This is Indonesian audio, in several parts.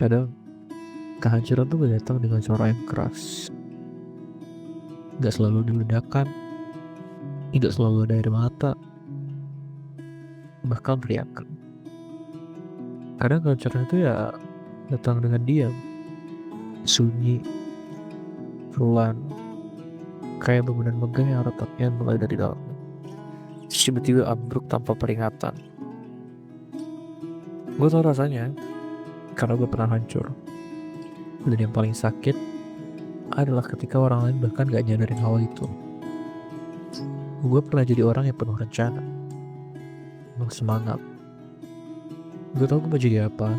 Kadang kehancuran tuh gak datang dengan suara yang keras, gak selalu diledakan, tidak selalu ada air mata, bahkan teriakan. Kadang kehancuran itu ya datang dengan diam, sunyi, pelan, kayak bangunan megah yang retaknya mulai dari dalam. Terus tiba-tiba ambruk tanpa peringatan. Gue tau rasanya, karena gue pernah hancur. Dan yang paling sakit adalah ketika orang lain bahkan gak nyadarin hal itu. Gue pernah jadi orang yang penuh rencana, penuh semangat. Gue tau gue mau jadi apa,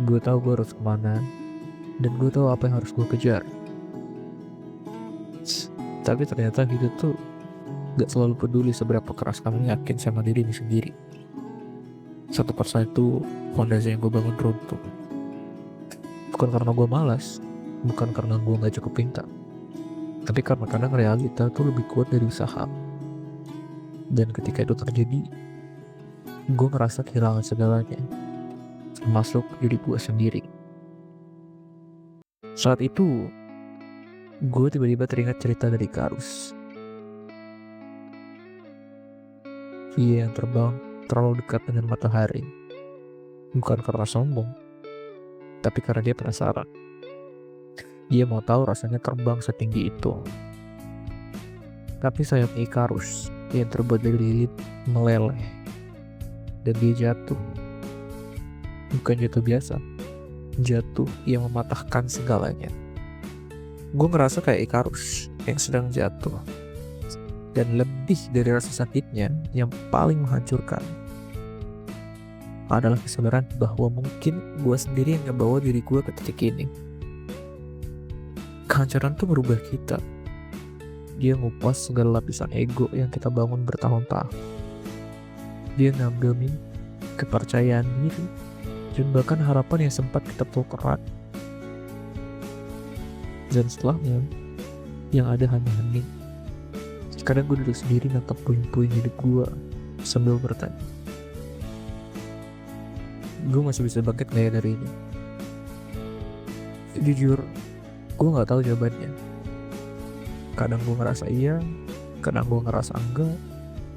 gue tau gue harus kemana, dan gue tau apa yang harus gue kejar. Tapi ternyata hidup tuh gak selalu peduli seberapa keras kamu yakin sama diri ini sendiri. Satu persatu fondasi yang gue bangun runtuh. Bukan karena gue malas, bukan karena gue gak cukup pintar, tapi karena kadang realita tuh lebih kuat dari usaha. Dan ketika itu terjadi, gue ngerasa kehilangan segalanya, termasuk diri gue sendiri. Saat itu, gue tiba-tiba teringat cerita dari Karus. Dia yang terbang terlalu dekat dengan matahari. Bukan karena sombong, tapi karena dia penasaran. Dia mau tahu rasanya terbang setinggi itu. Tapi sayap Ikarus yang terbuat dari lilin meleleh. Dan dia jatuh. Bukan jatuh biasa, jatuh yang mematahkan segalanya. Gue ngerasa kayak Ikarus yang sedang jatuh. Dan lebih dari rasa sakitnya, yang paling menghancurkan adalah kesadaran bahwa mungkin gue sendiri yang ngebawa diri gue ke titik ini. Kehancuran tuh merubah kita. Dia ngupas segala lapisan ego yang kita bangun bertahun-tahun. Dia ngambil mimpi, kepercayaan diri, dan bahkan harapan yang sempat kita peluk erat. Dan setelahnya, yang ada hanya hening. Kadang gue duduk sendiri natap puing-puing hidup gue sambil bertanya, gue masih bisa bangkit gak ya dari ini? Jujur, gue gak tahu jawabannya. Kadang gue ngerasa iya, kadang gue ngerasa enggak.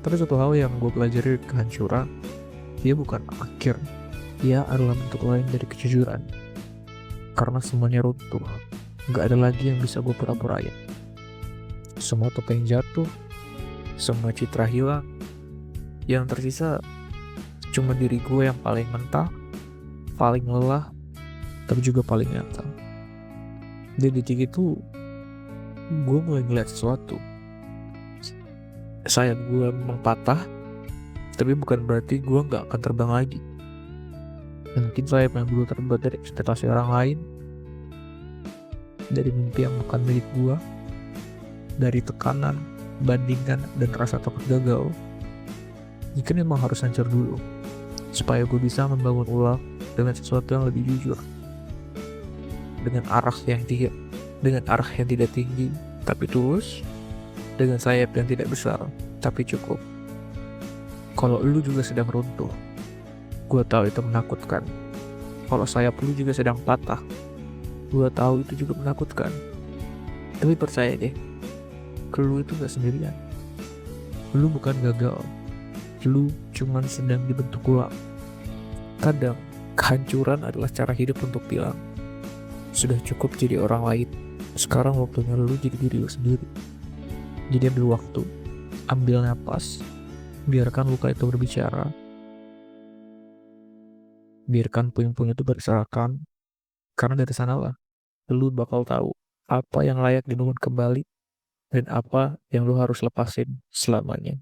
Tapi satu hal yang gue pelajari dari kehancuran, dia bukan akhir, dia adalah bentuk lain dari kejujuran. Karena semuanya runtuh, gak ada lagi yang bisa gue pura-purain. Semua topeng jatuh, semua citra hilang. Yang tersisa cuma diri gue yang paling mentah, paling lelah, tapi juga paling nyata. Di detik itu, gue mulai ngeliat sesuatu. Sayap gue memang patah, tapi bukan berarti gue gak akan terbang lagi. Mungkin sayap yang dulu terbuat dari ekspektasi orang lain, dari mimpi yang bukan milik gue, dari tekanan, bandingan, dan rasa takut gagal. Mungkin memang harus hancur dulu, supaya gue bisa membangun ulang dengan sesuatu yang lebih jujur, dengan arah yang tidak tinggi tapi tulus, dengan sayap yang tidak besar tapi cukup. Kalau lu juga sedang runtuh, gue tahu itu menakutkan. Kalau sayap lu juga sedang patah, gue tahu itu juga menakutkan. Tapi percaya deh, lu itu gak sendirian. Lu bukan gagal, lu cuman sedang dibentuk ulang. Kadang kehancuran adalah cara hidup untuk bilang, sudah cukup jadi orang lain, sekarang waktunya lu jadi diri lu sendiri. Jadi ambil waktu, ambil napas, biarkan luka itu berbicara, biarkan puing-puing itu berserakan. Karena dari sanalah lu bakal tahu apa yang layak dibangun kembali dan apa yang lu harus lepasin selamanya.